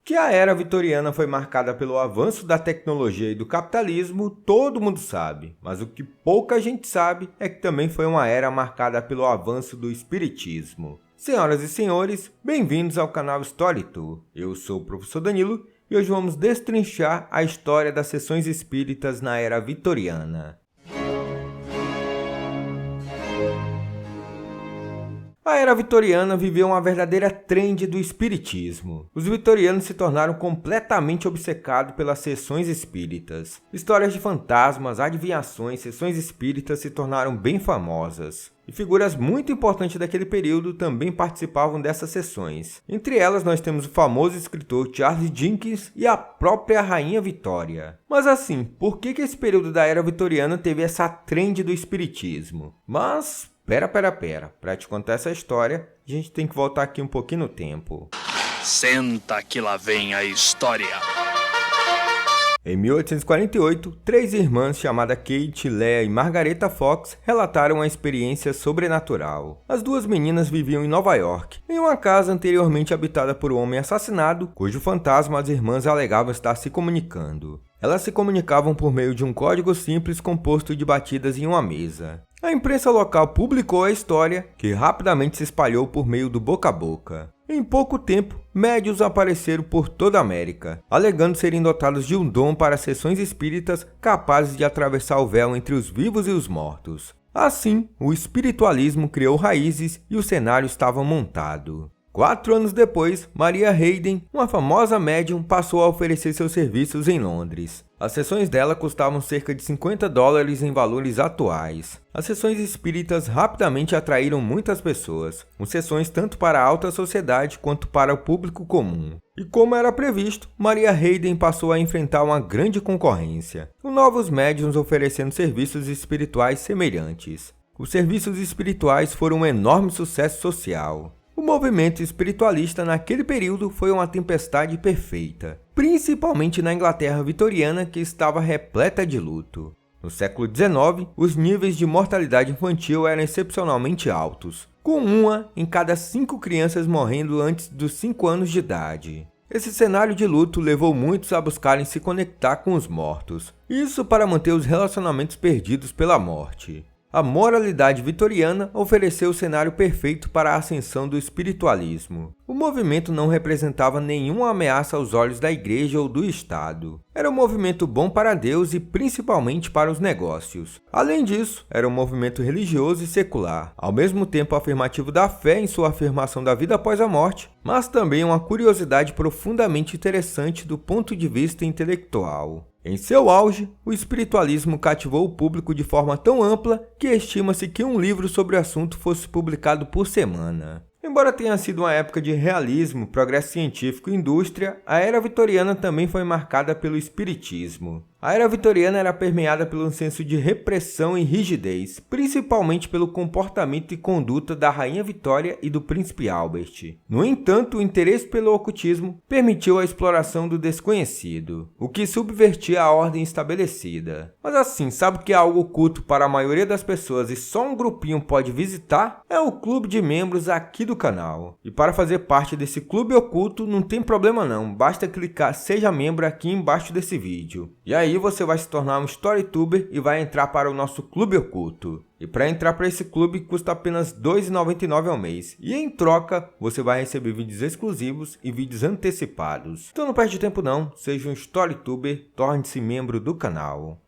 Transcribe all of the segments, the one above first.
Que a era vitoriana foi marcada pelo avanço da tecnologia e do capitalismo, todo mundo sabe, mas o que pouca gente sabe é que também foi uma era marcada pelo avanço do espiritismo. Senhoras e senhores, bem-vindos ao canal Story Tour. Eu sou o professor Danilo e hoje vamos destrinchar a história das sessões espíritas na era vitoriana. A era vitoriana viveu uma verdadeira trend do espiritismo. Os vitorianos se tornaram completamente obcecados pelas sessões espíritas. Histórias de fantasmas, adivinhações, sessões espíritas se tornaram bem famosas. E figuras muito importantes daquele período também participavam dessas sessões. Entre elas nós temos o famoso escritor Charles Dickens e a própria Rainha Vitória. Mas assim, por que esse período da era vitoriana teve essa trend do espiritismo? Mas Pera. Para te contar essa história, a gente tem que voltar aqui um pouquinho no tempo. Senta que lá vem a história. Em 1848, três irmãs chamadas Kate, Leah e Margareta Fox relataram uma experiência sobrenatural. As duas meninas viviam em Nova York, em uma casa anteriormente habitada por um homem assassinado, cujo fantasma as irmãs alegavam estar se comunicando. Elas se comunicavam por meio de um código simples composto de batidas em uma mesa. A imprensa local publicou a história, que rapidamente se espalhou por meio do boca a boca. Em pouco tempo, médiuns apareceram por toda a América, alegando serem dotados de um dom para sessões espíritas capazes de atravessar o véu entre os vivos e os mortos. Assim, o espiritualismo criou raízes e o cenário estava montado. 4 anos depois, Maria Hayden, uma famosa médium, passou a oferecer seus serviços em Londres. As sessões dela custavam cerca de $50 em valores atuais. As sessões espíritas rapidamente atraíram muitas pessoas, com sessões tanto para a alta sociedade quanto para o público comum. E como era previsto, Maria Hayden passou a enfrentar uma grande concorrência, com novos médiuns oferecendo serviços espirituais semelhantes. Os serviços espirituais foram um enorme sucesso social. O movimento espiritualista naquele período foi uma tempestade perfeita, principalmente na Inglaterra vitoriana, que estava repleta de luto. No século XIX, os níveis de mortalidade infantil eram excepcionalmente altos, com 1 em cada 5 crianças morrendo antes dos 5 anos de idade. Esse cenário de luto levou muitos a buscarem se conectar com os mortos, isso para manter os relacionamentos perdidos pela morte. A moralidade vitoriana ofereceu o cenário perfeito para a ascensão do espiritualismo. O movimento não representava nenhuma ameaça aos olhos da igreja ou do Estado. Era um movimento bom para Deus e principalmente para os negócios. Além disso, era um movimento religioso e secular, ao mesmo tempo afirmativo da fé em sua afirmação da vida após a morte, mas também uma curiosidade profundamente interessante do ponto de vista intelectual. Em seu auge, o espiritualismo cativou o público de forma tão ampla que estima-se que um livro sobre o assunto fosse publicado por semana. Embora tenha sido uma época de realismo, progresso científico e indústria, a era vitoriana também foi marcada pelo espiritismo. A era vitoriana era permeada pelo senso de repressão e rigidez, principalmente pelo comportamento e conduta da Rainha Vitória e do Príncipe Albert. No entanto, o interesse pelo ocultismo permitiu a exploração do desconhecido, o que subvertia a ordem estabelecida. Mas assim, sabe o que é algo oculto para a maioria das pessoas e só um grupinho pode visitar? É o clube de membros aqui do canal. E para fazer parte desse clube oculto não tem problema não, basta clicar Seja Membro aqui embaixo desse vídeo. E aí você vai se tornar um StoryTuber e vai entrar para o nosso clube oculto. E para entrar para esse clube custa apenas R$ 2,99 ao mês. E em troca, você vai receber vídeos exclusivos e vídeos antecipados. Então não perde tempo não, seja um StoryTuber, torne-se membro do canal.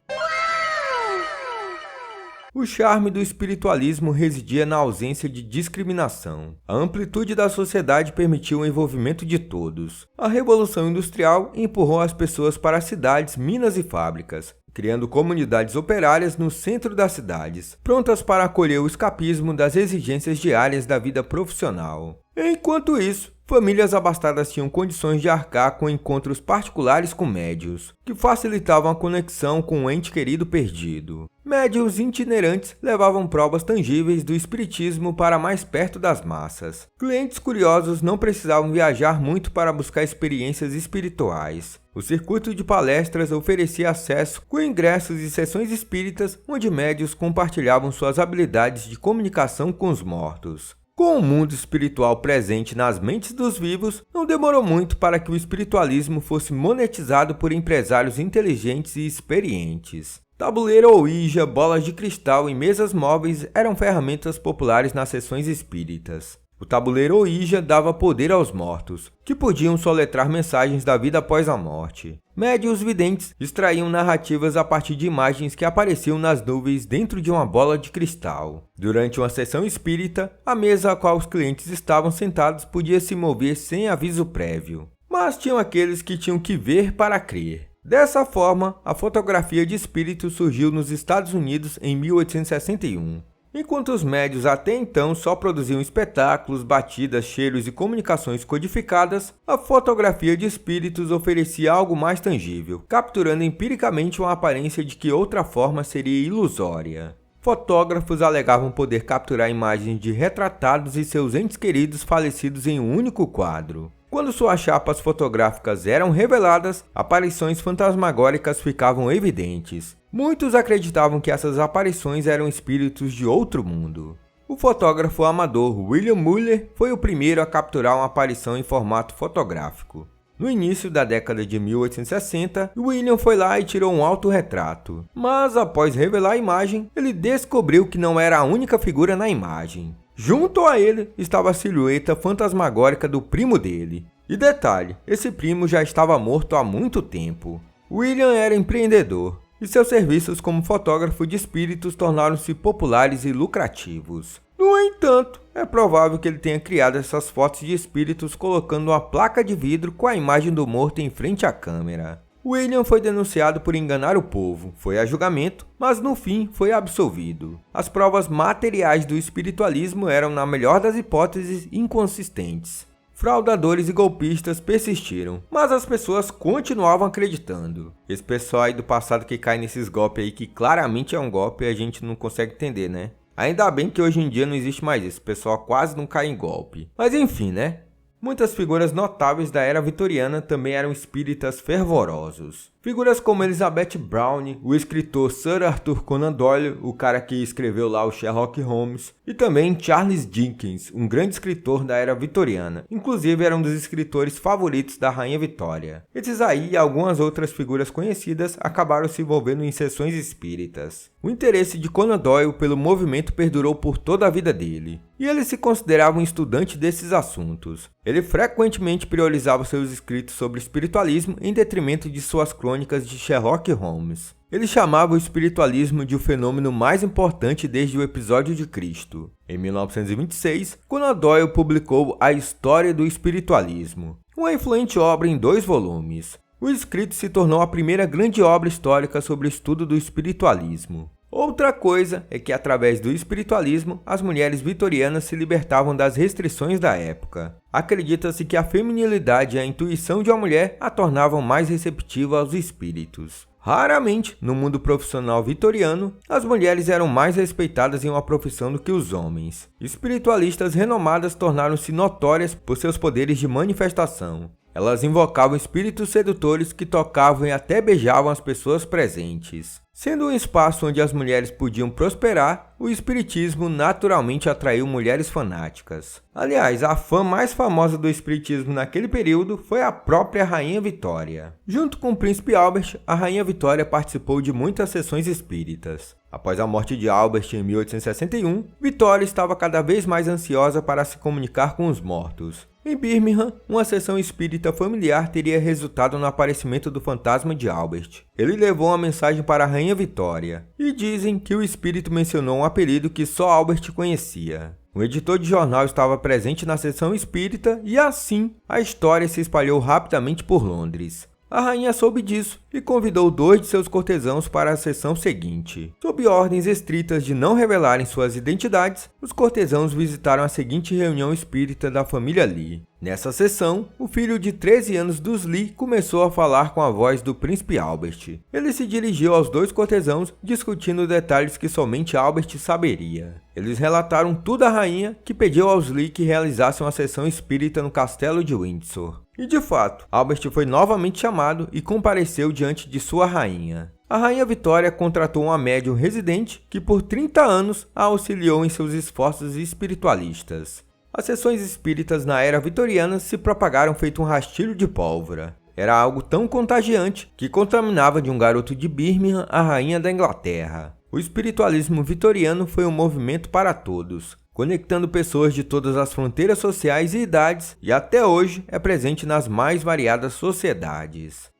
O charme do espiritualismo residia na ausência de discriminação. A amplitude da sociedade permitiu o envolvimento de todos. A Revolução Industrial empurrou as pessoas para cidades, minas e fábricas, criando comunidades operárias no centro das cidades, prontas para acolher o escapismo das exigências diárias da vida profissional. Enquanto isso, famílias abastadas tinham condições de arcar com encontros particulares com médiuns, que facilitavam a conexão com o ente querido perdido. Médiuns itinerantes levavam provas tangíveis do espiritismo para mais perto das massas. Clientes curiosos não precisavam viajar muito para buscar experiências espirituais. O circuito de palestras oferecia acesso com ingressos e sessões espíritas onde médiuns compartilhavam suas habilidades de comunicação com os mortos. Com o mundo espiritual presente nas mentes dos vivos, não demorou muito para que o espiritualismo fosse monetizado por empresários inteligentes e experientes. Tabuleiro Ouija, bolas de cristal e mesas móveis eram ferramentas populares nas sessões espíritas. O tabuleiro Ouija dava poder aos mortos, que podiam soletrar mensagens da vida após a morte. Médiuns videntes extraíam narrativas a partir de imagens que apareciam nas nuvens dentro de uma bola de cristal. Durante uma sessão espírita, a mesa a qual os clientes estavam sentados podia se mover sem aviso prévio. Mas tinham aqueles que tinham que ver para crer. Dessa forma, a fotografia de espírito surgiu nos Estados Unidos em 1861. Enquanto os médios até então só produziam espetáculos, batidas, cheiros e comunicações codificadas, a fotografia de espíritos oferecia algo mais tangível, capturando empiricamente uma aparência de que outra forma seria ilusória. Fotógrafos alegavam poder capturar imagens de retratados e seus entes queridos falecidos em um único quadro. Quando suas chapas fotográficas eram reveladas, aparições fantasmagóricas ficavam evidentes. Muitos acreditavam que essas aparições eram espíritos de outro mundo. O fotógrafo amador William Muller foi o primeiro a capturar uma aparição em formato fotográfico. No início da década de 1860, William foi lá e tirou um autorretrato. Mas após revelar a imagem, ele descobriu que não era a única figura na imagem. Junto a ele estava a silhueta fantasmagórica do primo dele. E detalhe, esse primo já estava morto há muito tempo. William era empreendedor, e seus serviços como fotógrafo de espíritos tornaram-se populares e lucrativos. No entanto, é provável que ele tenha criado essas fotos de espíritos colocando uma placa de vidro com a imagem do morto em frente à câmera. William foi denunciado por enganar o povo, foi a julgamento, mas no fim foi absolvido. As provas materiais do espiritualismo eram, na melhor das hipóteses, inconsistentes. Fraudadores e golpistas persistiram, mas as pessoas continuavam acreditando. Esse pessoal aí do passado que cai nesses golpes aí, que claramente é um golpe, a gente não consegue entender, né? Ainda bem que hoje em dia não existe mais isso, o pessoal quase não cai em golpe. Mas enfim, né? Muitas figuras notáveis da era vitoriana também eram espíritas fervorosos. Figuras como Elizabeth Browne, o escritor Sir Arthur Conan Doyle, o cara que escreveu lá o Sherlock Holmes, e também Charles Dickens, um grande escritor da era vitoriana. Inclusive era um dos escritores favoritos da Rainha Vitória. Esses aí e algumas outras figuras conhecidas acabaram se envolvendo em sessões espíritas. O interesse de Conan Doyle pelo movimento perdurou por toda a vida dele, e ele se considerava um estudante desses assuntos. Ele frequentemente priorizava seus escritos sobre espiritualismo em detrimento de suas crônicas de Sherlock Holmes. Ele chamava o espiritualismo de o fenômeno mais importante desde o episódio de Cristo. Em 1926, Conan Doyle publicou A História do Espiritualismo, uma influente obra em 2 volumes. O escrito se tornou a primeira grande obra histórica sobre o estudo do espiritualismo. Outra coisa é que, através do espiritualismo, as mulheres vitorianas se libertavam das restrições da época. Acredita-se que a feminilidade e a intuição de uma mulher a tornavam mais receptiva aos espíritos. Raramente, no mundo profissional vitoriano, as mulheres eram mais respeitadas em uma profissão do que os homens. Espiritualistas renomadas tornaram-se notórias por seus poderes de manifestação. Elas invocavam espíritos sedutores que tocavam e até beijavam as pessoas presentes. Sendo um espaço onde as mulheres podiam prosperar, o espiritismo naturalmente atraiu mulheres fanáticas. Aliás, a fã mais famosa do espiritismo naquele período foi a própria Rainha Vitória. Junto com o príncipe Albert, a Rainha Vitória participou de muitas sessões espíritas. Após a morte de Albert em 1861, Vitória estava cada vez mais ansiosa para se comunicar com os mortos. Em Birmingham, uma sessão espírita familiar teria resultado no aparecimento do fantasma de Albert. Ele levou uma mensagem para a Rainha Vitória, e dizem que o espírito mencionou um apelido que só Albert conhecia. O editor de jornal estava presente na sessão espírita e assim a história se espalhou rapidamente por Londres. A rainha soube disso e convidou 2 de seus cortesãos para a sessão seguinte. Sob ordens estritas de não revelarem suas identidades, os cortesãos visitaram a seguinte reunião espírita da família Lee. Nessa sessão, o filho de 13 anos dos Lee começou a falar com a voz do príncipe Albert. Ele se dirigiu aos 2 cortesãos, discutindo detalhes que somente Albert saberia. Eles relataram tudo à rainha, que pediu aos Lee que realizassem uma sessão espírita no castelo de Windsor. E de fato, Albert foi novamente chamado e compareceu diante de sua rainha. A Rainha Vitória contratou uma médium residente que por 30 anos a auxiliou em seus esforços espiritualistas. As sessões espíritas na era vitoriana se propagaram feito um rastilho de pólvora. Era algo tão contagiante que contaminava de um garoto de Birmingham a rainha da Inglaterra. O espiritualismo vitoriano foi um movimento para todos, conectando pessoas de todas as fronteiras sociais e idades, e até hoje é presente nas mais variadas sociedades.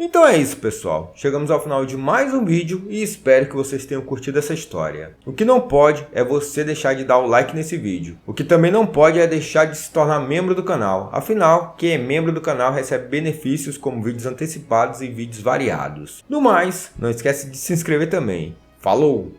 Então é isso, pessoal. Chegamos ao final de mais um vídeo e espero que vocês tenham curtido essa história. O que não pode é você deixar de dar o like nesse vídeo. O que também não pode é deixar de se tornar membro do canal. Afinal, quem é membro do canal recebe benefícios como vídeos antecipados e vídeos variados. No mais, não esquece de se inscrever também. Falou!